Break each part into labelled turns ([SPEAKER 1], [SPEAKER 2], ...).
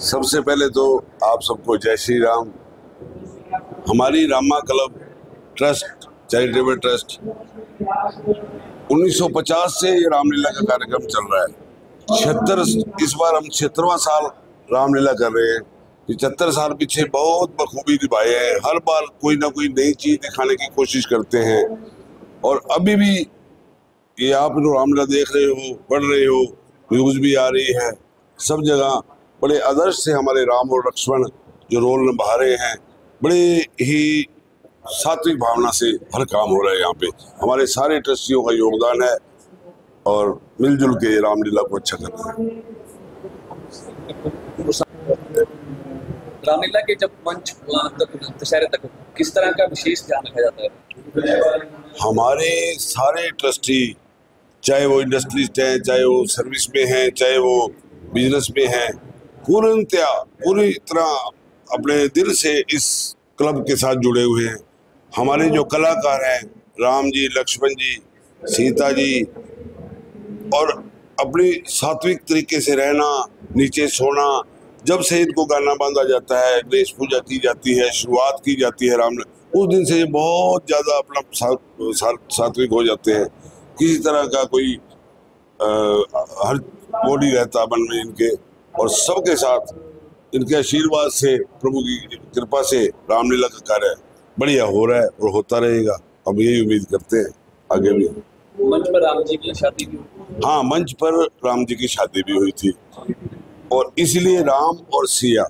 [SPEAKER 1] सबसे पहले तो आप सबको जय श्री राम। हमारी Rama club trust charitable trust 1950 से ये रामलीला का कार्यक्रम चल रहा है। 76 इस बार हम 76वां साल रामलीला कर रहे हैं। 75 साल पीछे बहुत बखूबी निभाए हैं। हर बार कोई ना कोई नई चीज दिखाने की कोशिश करते हैं और अभी भी ये आप लोग रामलीला देख रहे हो, पढ़ रहे हो, न्यूज भी आ रही है, सब जगह बड़े आदर्श से हमारे राम और लक्ष्मण जो रोल निभा रहे हैं, बड़े ही सात्विक भावना से हर काम हो रहा है। यहाँ पे हमारे सारे ट्रस्टियों का योगदान है और मिलजुल के रामलीला को अच्छा कर रहे हैं।
[SPEAKER 2] रामलीला के जब मंच दशहरे तक किस तरह का विशेष ध्यान रखा जाता है?
[SPEAKER 1] हमारे सारे ट्रस्टी, चाहे वो इंडस्ट्रिस्ट हैं, चाहे वो सर्विस में हैं, चाहे वो बिजनेस में हैं, पूरी तरह अपने दिल से इस क्लब के साथ जुड़े हुए हैं। हमारे जो कलाकार हैं, राम जी, लक्ष्मण जी, सीता जी, और अपनी सात्विक तरीके से रहना, नीचे सोना, जब से इनको गाना बांधा जाता है, गणेश पूजा की जाती है, शुरुआत की जाती है राम, उस दिन से ये बहुत ज़्यादा अपना सात्विक हो जाते हैं। किसी तरह का कोई हर बॉडी रहता मन में इनके, और सबके साथ इनके आशीर्वाद से, प्रभु की कृपा से रामलीला का कार्य बढ़िया हो रहा है और होता रहेगा। हम यही उम्मीद करते हैं आगे भी।
[SPEAKER 2] मंच पर राम जी की शादी भी?
[SPEAKER 1] हाँ, मंच पर राम जी की शादी भी हुई थी और इसलिए राम और सिया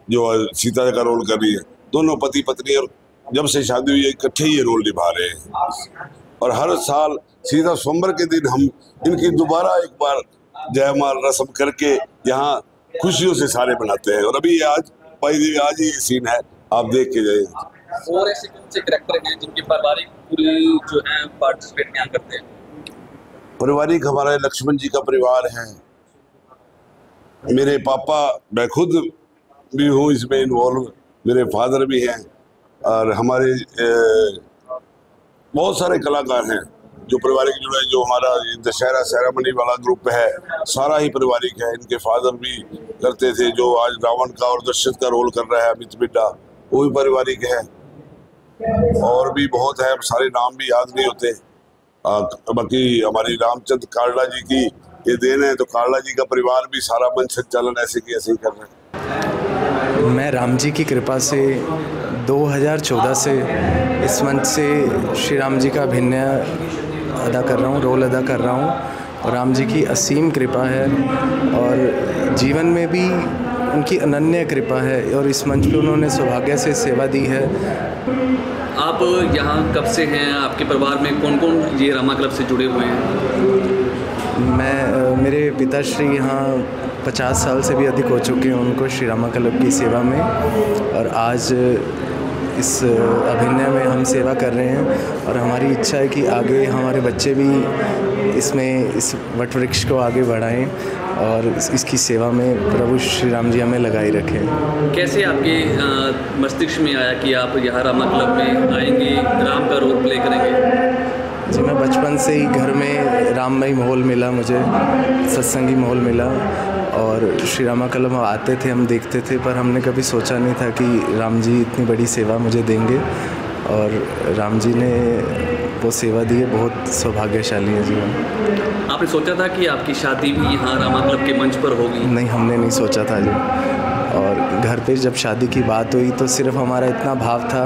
[SPEAKER 1] जो सीता का रोल कर रही है, दोनों पति पत्नी, और जब से शादी हुई है इकट्ठे ये रोल निभा रहे हैं। और हर साल सीता स्वयंवर के दिन हम इनकी दोबारा एक बार जयमाल रस्म करके यहाँ खुशियों से सारे बनाते हैं। और अभी आज आज ही ये सीन है, आप देख के जाइए।
[SPEAKER 2] और ऐसे कौन से कैरेक्टर हैं जिनके पारिवारिक पूरे जो हैं पार्टिसिपेट यहाँ करते हैं?
[SPEAKER 1] पारिवारिक हमारा लक्ष्मण जी का परिवार है, मेरे पापा, मैं खुद भी हूँ इसमें इन्वॉल्व, मेरे फादर भी हैं, और हमारे बहुत सारे कलाकार हैं जो पारिवारिक जुड़े हैं। जो हमारा दशहरा सेरेमनी वाला ग्रुप है, सारा ही पारिवारिक है। इनके फादर भी करते थे, जो आज रावण का और दशरथ का रोल कर रहा है अमित बिड्डा, वो भी पारिवारिक है। और भी बहुत है, सारे नाम भी याद नहीं होते। बाकी हमारी रामचंद्र कालड़ा जी की ये देन है, तो कालड़ा जी का परिवार भी सारा मंच संचालन ऐसे की ऐसे ही कर रहे हैं।
[SPEAKER 3] मैं राम जी की कृपा से 2014 से इस मंच से श्री राम जी का अभिनय अदा कर रहा हूँ, रोल अदा कर रहा हूँ। और राम जी की असीम कृपा है और जीवन में भी उनकी अनन्य कृपा है, और इस मंच पे उन्होंने सौभाग्य से सेवा दी है।
[SPEAKER 2] आप यहाँ कब से हैं? आपके परिवार में कौन कौन ये रामा क्लब से जुड़े हुए हैं?
[SPEAKER 3] मेरे पिताश्री यहाँ 50 साल से भी अधिक हो चुके हैं उनको श्री रामा क्लब की सेवा में, और आज इस अभिनय में हम सेवा कर रहे हैं। और हमारी इच्छा है कि आगे हमारे बच्चे भी इसमें इस वट वृक्ष को आगे बढ़ाएं और इसकी सेवा में प्रभु श्री राम जी हमें लगाए रखें।
[SPEAKER 2] कैसे आपके मस्तिष्क में आया कि आप यहाँ रामा क्लब में आएंगे, राम का रोल प्ले करेंगे?
[SPEAKER 3] जी, मैं बचपन से ही घर में राममय माहौल मिला, मुझे सत्संगी माहौल मिला, और श्री रामा क्लब आते थे, हम देखते थे, पर हमने कभी सोचा नहीं था कि राम जी इतनी बड़ी सेवा मुझे देंगे, और राम जी ने वो सेवा दी है। बहुत सौभाग्यशाली है जीवन।
[SPEAKER 2] आपने सोचा था कि आपकी शादी भी यहाँ रामा क्लब के मंच पर होगी?
[SPEAKER 3] नहीं, हमने नहीं सोचा था जी। और घर पे जब शादी की बात हुई तो सिर्फ हमारा इतना भाव था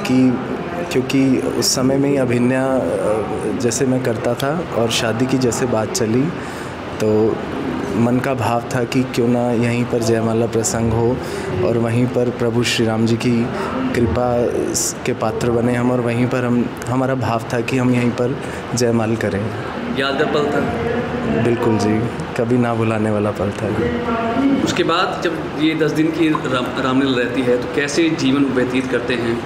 [SPEAKER 3] कि क्योंकि उस समय में ही अभिनय जैसे मैं करता था और शादी की जैसे बात चली, तो मन का भाव था कि क्यों ना यहीं पर जयमाला प्रसंग हो और वहीं पर प्रभु श्री राम जी की कृपा के पात्र बने हम, और वहीं पर हमारा भाव था कि हम यहीं पर जयमाल करें।
[SPEAKER 2] यादगार पल था?
[SPEAKER 3] बिल्कुल जी, कभी ना भुलाने वाला पल था जी।
[SPEAKER 2] उसके बाद जब ये 10 दिन की रामलीला रहती है तो कैसे जीवन व्यतीत करते हैं?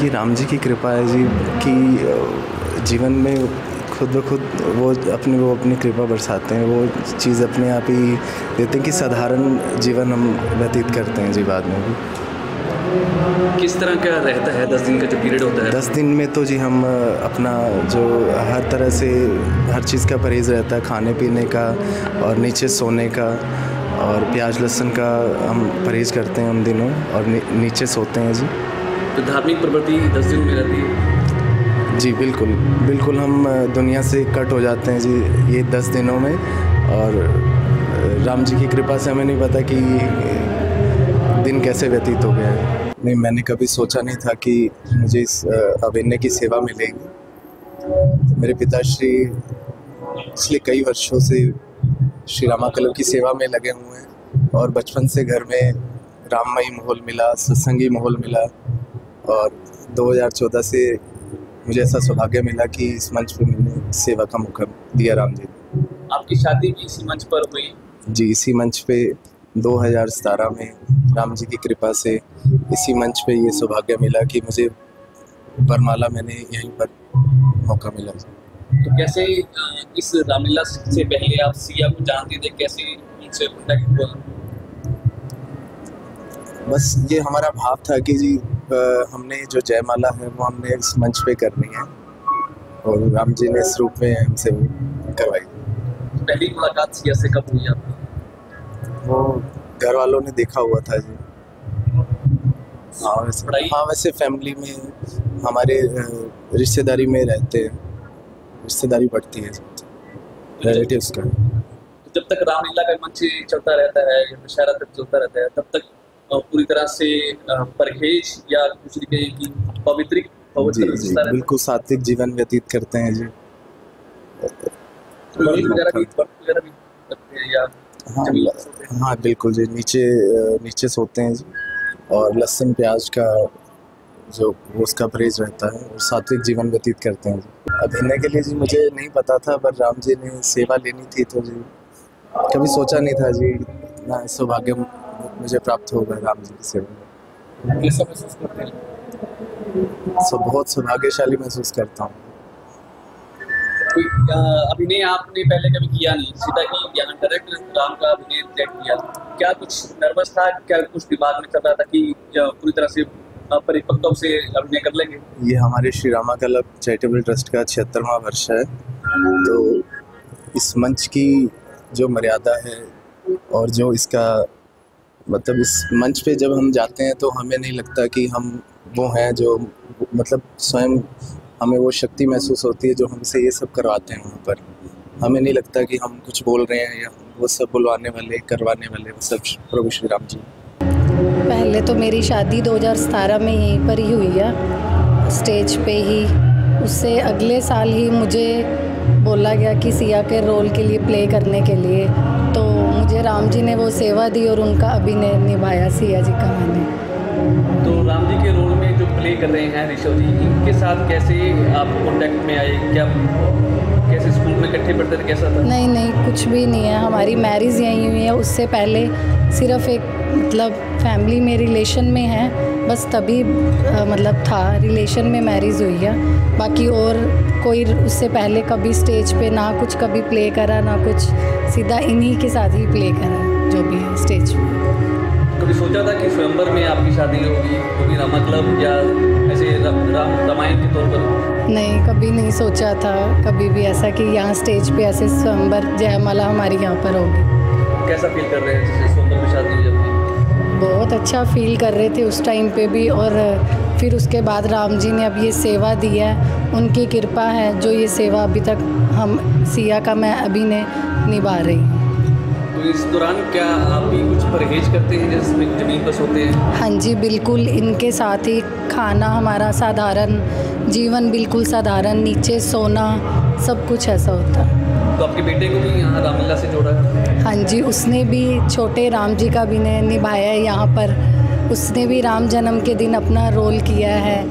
[SPEAKER 3] ये राम जी की कृपा है जी कि जीवन में खुद ब खुद वो अपनी कृपा बरसाते हैं, वो चीज़ अपने आप ही देते हैं कि साधारण जीवन हम व्यतीत करते हैं जी। बाद में भी
[SPEAKER 2] किस तरह का रहता है 10 दिन का जो पीरियड होता है?
[SPEAKER 3] 10 दिन में तो जी हम अपना जो हर तरह से हर चीज़ का परहेज़ रहता है, खाने पीने का और नीचे सोने का, और प्याज लहसुन का हम परहेज़ करते हैं उन दिनों, और नीचे सोते हैं जी।
[SPEAKER 2] तो धार्मिक प्रवृत्ति 10 दिन में रहती है?
[SPEAKER 3] जी बिल्कुल बिल्कुल, हम दुनिया से कट हो जाते हैं जी ये 10 दिनों में। और राम जी की कृपा से हमें नहीं पता कि दिन कैसे व्यतीत हो गया है। नहीं, मैंने कभी सोचा नहीं था कि मुझे इस अभिनय की सेवा मिलेगी। मेरे पिताश्री पिछले कई वर्षों से श्री रामा क्लब की सेवा में लगे हुए हैं, और बचपन से घर में राममयी माहौल मिला, सत्संगी माहौल मिला, और 2014 से मुझे ऐसा सौभाग्य मिला कि इस मंच पे मैंने सेवा का मौका दिया राम जी।
[SPEAKER 2] आपकी शादी भी इसी मंच पर हुई?
[SPEAKER 3] जी, इसी मंच पे 2017 में राम जी की कृपा से इसी मंच पे ये सौभाग्य मिला कि मुझे वरमाला मैंने यहीं पर मौका मिला।
[SPEAKER 2] तो कैसे इस रामलीला से पहले आप सिया को जानते थे, कैसे उनसे कॉन्टैक्ट हुआ?
[SPEAKER 3] बस ये हमारा भाव था कि जी हमने जो जयमाला है वो हमने इस मंच पे करनी है, और राम जी ने इस रूप में हमसे करवाई।
[SPEAKER 2] पहली मुलाकात सिया से कब हुई आपकी?
[SPEAKER 3] वो घर वालों ने देखा हुआ था जी। हाँ, वैसे फैमिली में हमारे रिश्तेदारी में रहते हैं, रिश्तेदारी बढ़ती है रिलेटिव्स का।
[SPEAKER 2] जब तक रामलीला का मंच चलता रहता है या दशहरा तक चलता रहता है, तब तक पूरी तरह से परहेज या कुछ की पवित्र
[SPEAKER 3] बिल्कुल सात्विक जीवन व्यतीत करते हैं जी। हाँ बिल्कुल जी, नीचे सोते हैं जी, और लहसुन प्याज का जो उसका परहेज रहता है, और सात्विक जीवन व्यतीत करते हैं जी। अभिनय के लिए जी मुझे नहीं पता था, पर राम जी ने सेवा लेनी थी तो जी कभी सोचा नहीं था जी इतना सौभाग्य मुझे प्राप्त होगा राम जी की सेवा में।
[SPEAKER 2] कैसा महसूस करते हैं?
[SPEAKER 3] बहुत सौभाग्यशाली महसूस करता हूँ।
[SPEAKER 2] कोई अभिनय आपने पहले कभी किया नहीं, सीधा ही यहाँ डायरेक्ट राम का अभिनय तय किया, क्या कुछ नर्वस था, क्या कुछ दिमाग में चल रहा था कि पूरी तरह से परिपक्व से अभिनय कर लेंगे?
[SPEAKER 3] ये हमारे Shri Rama club charitable trust का 76वां वर्ष है, तो इस मंच की जो मर्यादा है और जो इसका मतलब इस मंच पे जब हम जाते हैं तो हमें नहीं लगता कि हम वो हैं जो मतलब स्वयं हमें वो शक्ति महसूस होती है जो हमसे ये सब करवाते हैं। वहाँ पर हमें नहीं लगता कि हम कुछ बोल रहे हैं या वो सब बुलवाने वाले करवाने वाले वो सब प्रभु श्री राम जी।
[SPEAKER 4] पहले तो मेरी शादी 2017 में यहीं पर ही हुई है, स्टेज पे ही। उससे अगले साल ही मुझे बोला गया कि सिया के रोल के लिए प्ले करने के लिए, तो मुझे राम जी ने वो सेवा दी और उनका अभिनय निभाया सिया जी का मैंने।
[SPEAKER 2] तो राम जी के रोल में जो प्ले कर रहे हैं ऋषभ जी, इनके साथ कैसे आप कांटेक्ट में आए? क्या कैसे स्कूल में इकट्ठे पढ़ते थे, कैसा था?
[SPEAKER 4] नहीं, कुछ भी नहीं है, हमारी मैरिज यहीं हुई है। उससे पहले सिर्फ एक मतलब फैमिली में रिलेशन में है, बस तभी मतलब था रिलेशन में मैरिज हुई है। बाकी और कोई उससे पहले कभी स्टेज पे ना कुछ कभी प्ले करा ना कुछ, सीधा इन्हीं के साथ ही प्ले करा जो भी है स्टेज पे।
[SPEAKER 2] कभी सोचा था कि स्वयंवर में आपकी शादी होगी, वो भी रामा क्लब या ऐसे रामायण के तौर पर?
[SPEAKER 4] नहीं, कभी नहीं सोचा था कभी भी ऐसा कि यहाँ स्टेज पे ऐसे स्वयंवर जयमाला हमारी यहाँ पर होगी।
[SPEAKER 2] कैसा फील कर रहे हैं जैसे स्वयंवर में शादी हुई अपनी?
[SPEAKER 4] बहुत अच्छा फील कर रहे थे उस टाइम पे भी, और फिर उसके बाद राम जी ने अब ये सेवा दी है, उनकी कृपा है जो ये सेवा अभी तक हम सिया का मैं अभिनय निभा रही हूँ।
[SPEAKER 2] तो इस दौरान क्या आप भी कुछ परहेज करते हैं जैसे ज़मीन पर सोते हैं?
[SPEAKER 4] हाँ जी बिल्कुल, इनके साथ ही खाना हमारा साधारण, जीवन बिल्कुल साधारण, नीचे सोना, सब कुछ ऐसा होता है।
[SPEAKER 2] तो आपके बेटे को भी यहाँ रामलीला से जोड़ा है?
[SPEAKER 4] हाँ जी, उसने भी छोटे राम जी का अभिनय निभाया है यहाँ पर। उसने भी राम जन्म के दिन अपना रोल किया है।